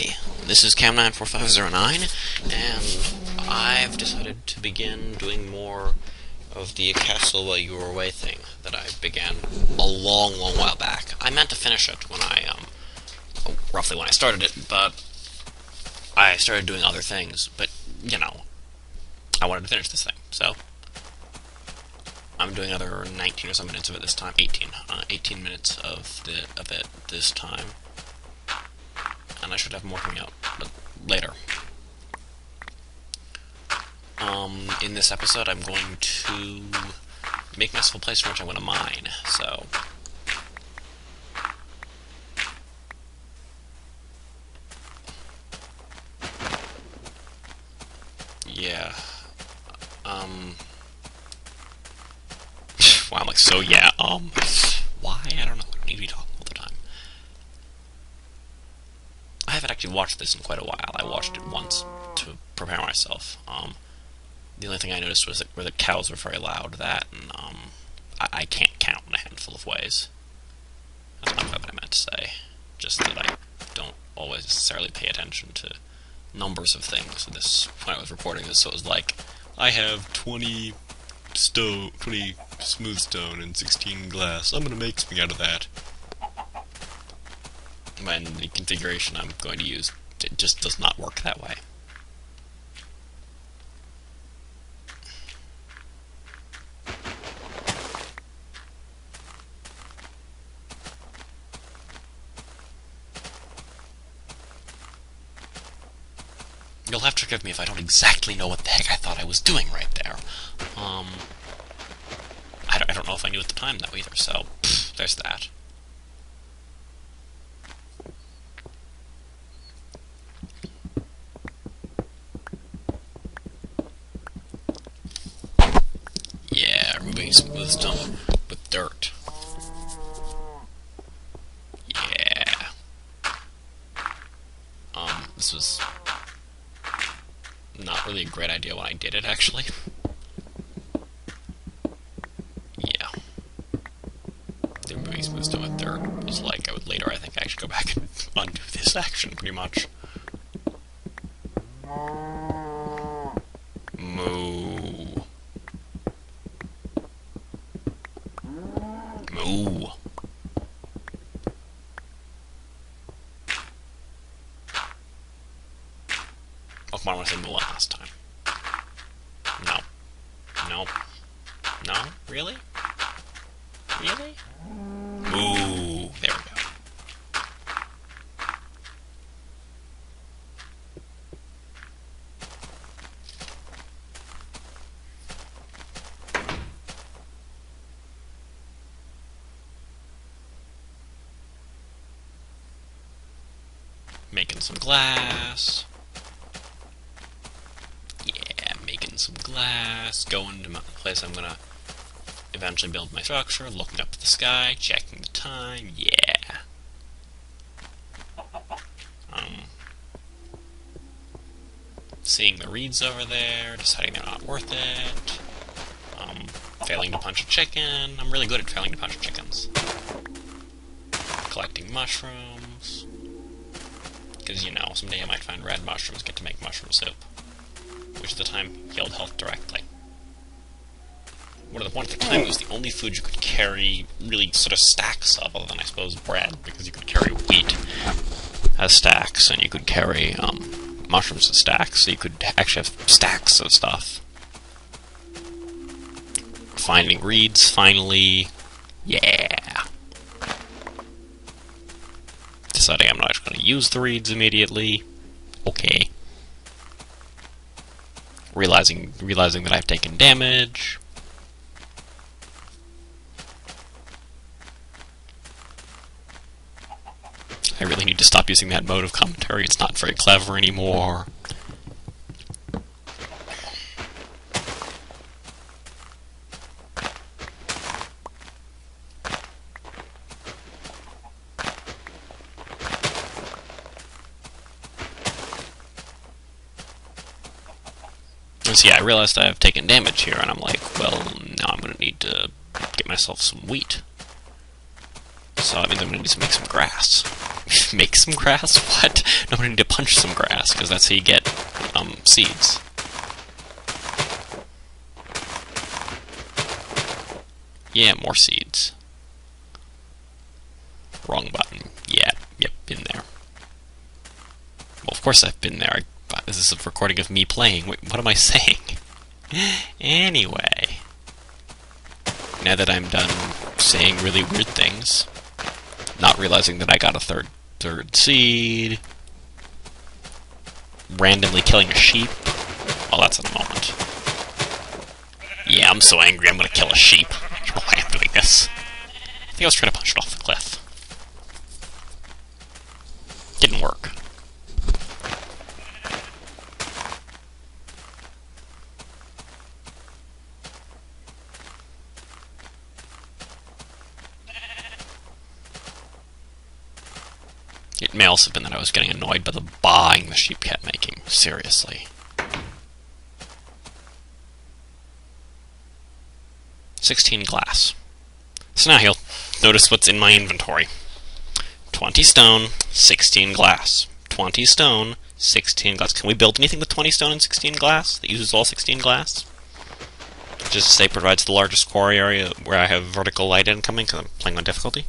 Hi, this is Cam94509, and I've decided to begin doing more of the Castle While You Were Away thing that I began a long while back. I meant to finish it when roughly when I started it, but I started doing other things, but, I wanted to finish this thing, so I'm doing another 19 or so minutes of it this time. 18 minutes of it this time. And I should have more coming out later. In this episode, I'm going to make myself a place from which I'm going to mine. So, yeah. Wow, I'm like, so yeah. Why? I don't know. I don't need to be talking all the time. I haven't actually watched this in quite a while. I watched it once to prepare myself. The only thing I noticed was that where the cows were very loud. That, and I can't count in a handful of ways. That's not quite what I meant to say. Just that I don't always necessarily pay attention to numbers of things. And this, when I was recording this, so it was like, I have 20 smooth stone and 16 glass. I'm gonna make something out of that. When the configuration I'm going to use, it just does not work that way. You'll have to forgive me if I don't exactly know what the heck I thought I was doing right there. I don't know if I knew at the time, though, either, so, there's that. Yeah, removing smooth stone with dirt. Yeah. This was not really a great idea when I did it, actually. Yeah. The removing smooth stone with dirt was like, I think I should go back and undo this action, pretty much. Moo. Moo. Oh, come on, I want to say moo last time. No. No. No? Really? Really? Moo. There we go. Making some glass. Yeah, making some glass. Going to the place I'm gonna eventually build my structure. Looking up at the sky. Checking the time. Yeah. Seeing the reeds over there. Deciding they're not worth it. Failing to punch a chicken. I'm really good at failing to punch chickens. Collecting mushrooms. Because, someday I might find red mushrooms, get to make mushroom soup. Which at the time healed health directly. One at the time, it was the only food you could carry really sort of stacks of, other than, I suppose, bread, because you could carry wheat as stacks, and you could carry mushrooms as stacks, so you could actually have stacks of stuff. Finding reeds, finally. Yeah. Deciding I'm not actually going to use the reeds immediately. Okay. Realizing that I've taken damage. I really need to stop using that mode of commentary. It's not very clever anymore. So yeah, I realized I've taken damage here, and I'm like, well, now I'm going to need to get myself some wheat. So that means I'm going to need to make some grass. Make some grass? What? No, I need to punch some grass, because that's how you get, seeds. Yeah, more seeds. Wrong button. Yeah, yep, been there. Well, of course I've been there. This is a recording of me playing. Wait, what am I saying? Anyway. Now that I'm done saying really weird things, not realizing that I got a third seed, randomly killing a sheep, well, that's in a moment. Yeah, I'm so angry I'm gonna kill a sheep. I don't know why I'm doing this. I think I was trying to punch it off the cliff. Didn't work. It may also have been that I was getting annoyed by the baaing the sheep kept making. Seriously. 16 glass. So now you'll notice what's in my inventory. 20 stone, 16 glass. 20 stone, 16 glass. Can we build anything with 20 stone and 16 glass that uses all 16 glass? Just to say provides the largest quarry area where I have vertical light incoming because I'm playing on difficulty.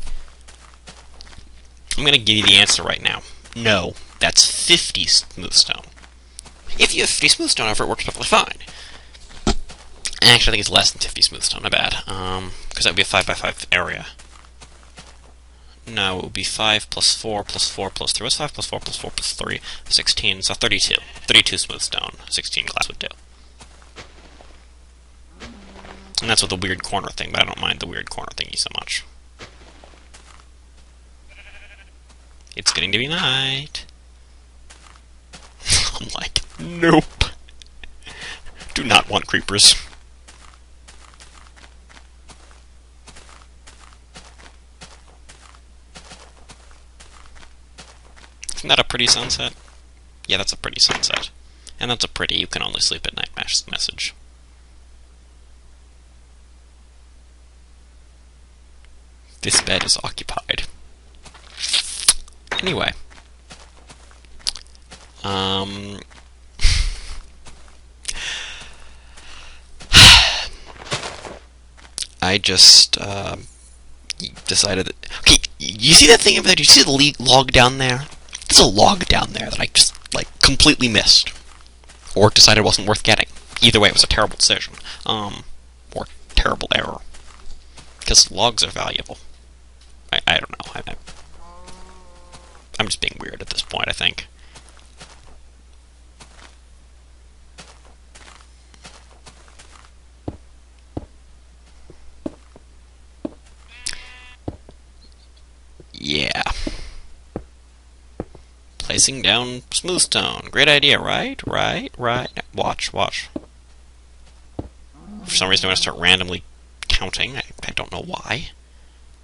I'm going to give you the answer right now. No, that's 50 smooth stone. If you have 50 smooth stone, however, it works perfectly fine. Actually, I think it's less than 50 smooth stone, my bad. Because that would be a 5x5 area. No, it would be 5 plus 4 plus 4 plus 3. What's 5 plus 4 plus 4 plus 3? 16, so 32. 32 smooth stone, 16 glass would do. And that's with the weird corner thing, but I don't mind the weird corner thingy so much. It's getting to be night. I'm like, nope. Do not want creepers. Isn't that a pretty sunset? Yeah, that's a pretty sunset. And that's a pretty you can only sleep at night message. This bed is occupied. Anyway. I just, decided that... Okay, you see that thing over there? Do you see the log down there? There's a log down there that I just, like, completely missed. Or decided wasn't worth getting. Either way, it was a terrible decision. Or terrible error. Because logs are valuable. I don't know. I'm just being weird at this point, I think. Yeah. Placing down smooth stone. Great idea, right? Right. Watch. For some reason, I'm going to start randomly counting. I don't know why.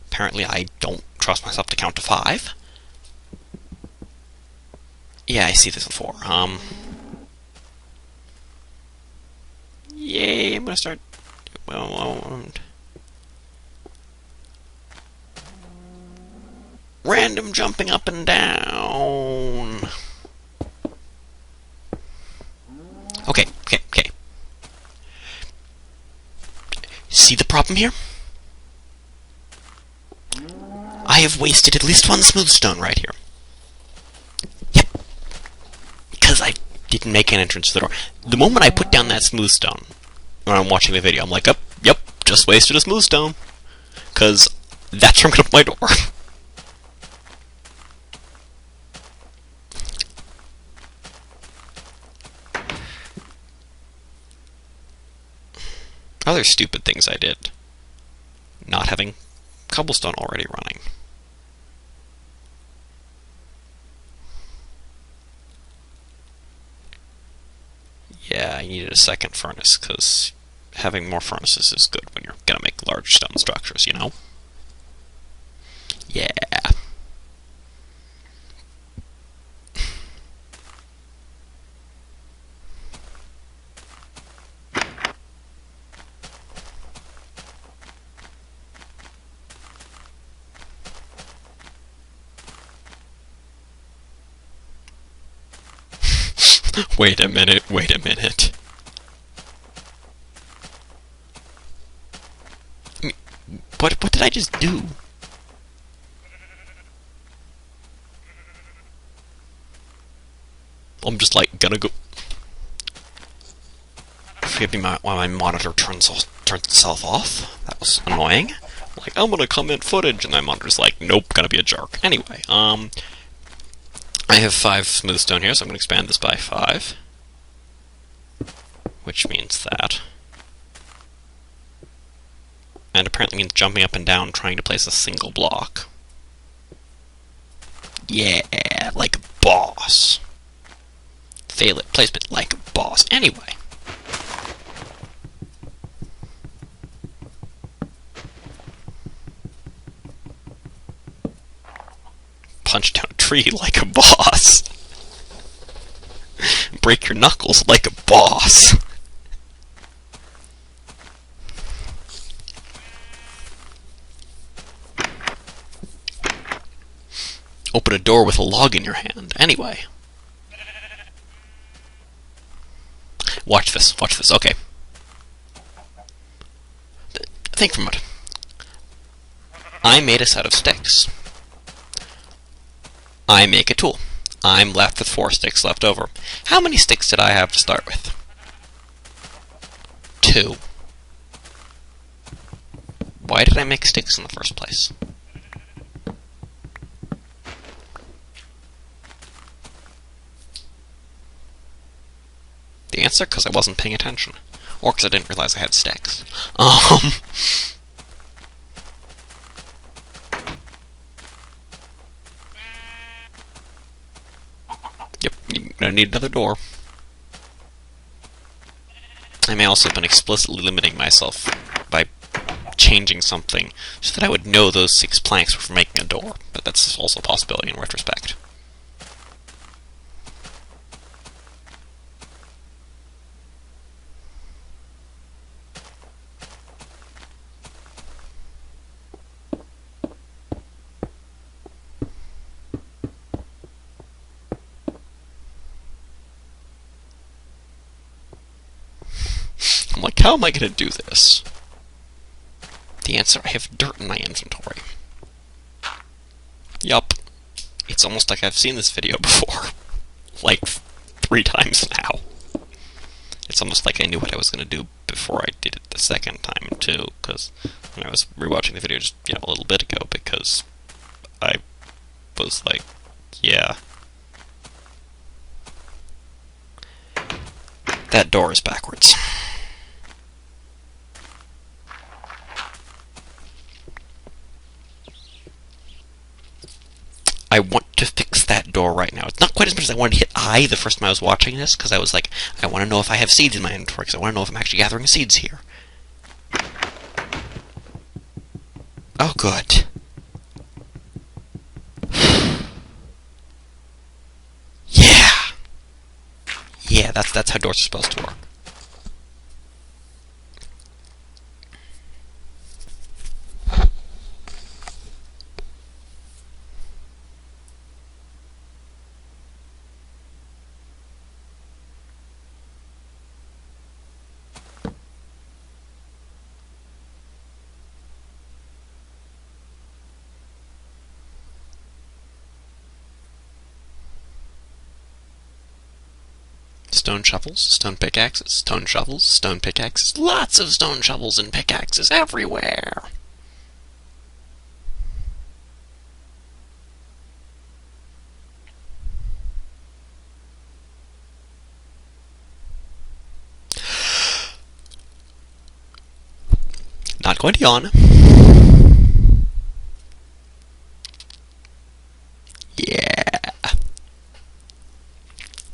Apparently, I don't trust myself to count to 5. Yeah, I see this before. Yay, I'm gonna start... random jumping up and down. Okay. See the problem here? I have wasted at least one smooth stone right here. Yep. Because I didn't make an entrance to the door. The moment I put down that smooth stone, when I'm watching the video, I'm like, yep, just wasted a smooth stone. Because that's where I'm going to put my door. Other stupid things I did. Not having cobblestone already running. Yeah, I needed a second furnace, because having more furnaces is good when you're gonna make large stone structures, you know? Yeah. Wait a minute, wait a minute. I mean, what did I just do? I'm just like gonna go. Forgive me while my monitor turns itself off. That was annoying. Like, I'm gonna comment footage, and my monitor's like, nope, gonna be a jerk. Anyway, I have 5 smooth stone here, so I'm gonna expand this by 5. Which means that. And apparently means jumping up and down trying to place a single block. Yeah, like a boss. Fail at placement like a boss. Anyway. Punch down a tree like a boss. Break your knuckles like a boss. Open a door with a log in your hand. Anyway. Watch this, okay. Think for a moment. I made a set of sticks. I make a tool. I'm left with 4 sticks left over. How many sticks did I have to start with? 2. Why did I make sticks in the first place? The answer? Because I wasn't paying attention. Or because I didn't realize I had sticks. Yep, you're gonna need another door. I may also have been explicitly limiting myself by changing something so that I would know those 6 planks were for making a door, but that's also a possibility in retrospect. I'm like, how am I going to do this? The answer, I have dirt in my inventory. Yup. It's almost like I've seen this video before. Like, 3 times now. It's almost like I knew what I was going to do before I did it the second time, too, because when I was rewatching the video just, a little bit ago, because I was like, yeah. That door is backwards. I want to fix that door right now. It's not quite as much as I wanted to hit I the first time I was watching this, because I was like, I want to know if I have seeds in my inventory, because I want to know if I'm actually gathering seeds here. Oh, good. Yeah! Yeah, that's how doors are supposed to work. Stone shovels, stone pickaxes, stone shovels, stone pickaxes. Lots of stone shovels and pickaxes everywhere. Not going to yawn. Yeah.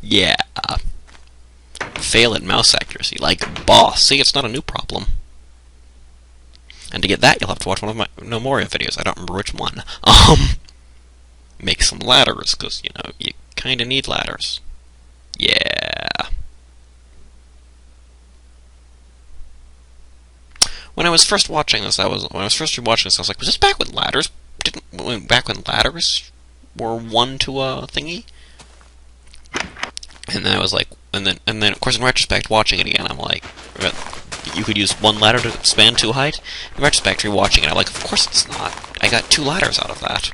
Yeah. Fail at mouse accuracy, like a boss. See, it's not a new problem. And to get that, you'll have to watch one of my Nomoria videos. I don't remember which one. Make some ladders, because, you kind of need ladders. Yeah. When I was first watching this, I was like, was this back when ladders back when ladders were one to a thingy? And then I was like, and then of course in retrospect, watching it again, I'm like, you could use one ladder to span two height. In retrospect, rewatching it, I'm like, of course it's not. I got two ladders out of that.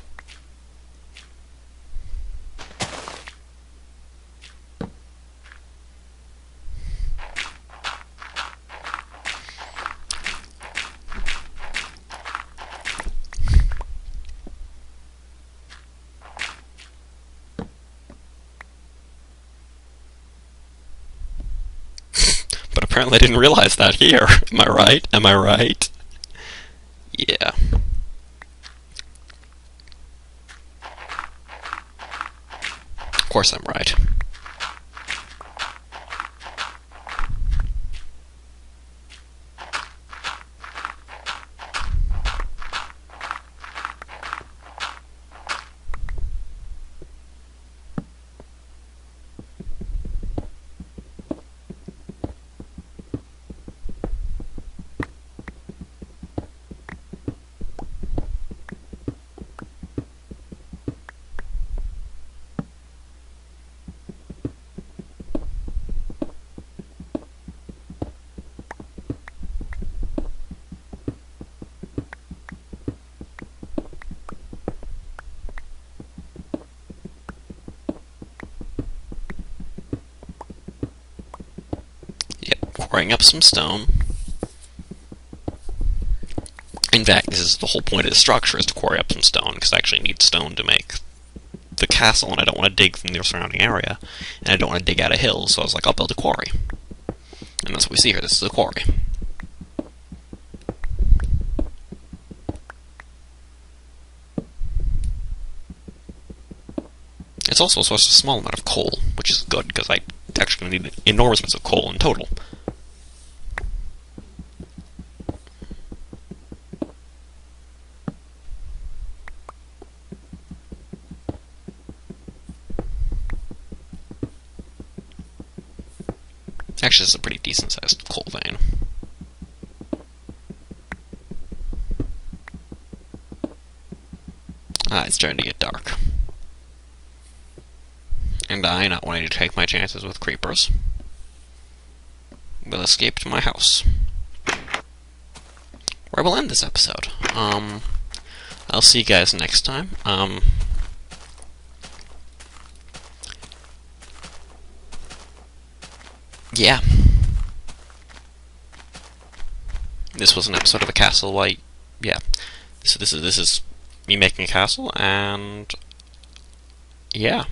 But apparently I didn't realize that here. Am I right? Am I right? Yeah. Of course I'm right. Yep, quarrying up some stone. In fact, this is the whole point of the structure, is to quarry up some stone, because I actually need stone to make the castle, and I don't want to dig from the surrounding area, and I don't want to dig out a hill, so I was like, I'll build a quarry. And that's what we see here, this is a quarry. It's also a source of a small amount of coal, which is good, because I actually need enormous amounts of coal in total. Actually, it's a pretty decent-sized coal vein. It's starting to get dark. And I, not wanting to take my chances with creepers, will escape to my house, where we'll end this episode. I'll see you guys next time. Yeah. This was an episode of a castle. Yeah. This is me making a castle, and yeah.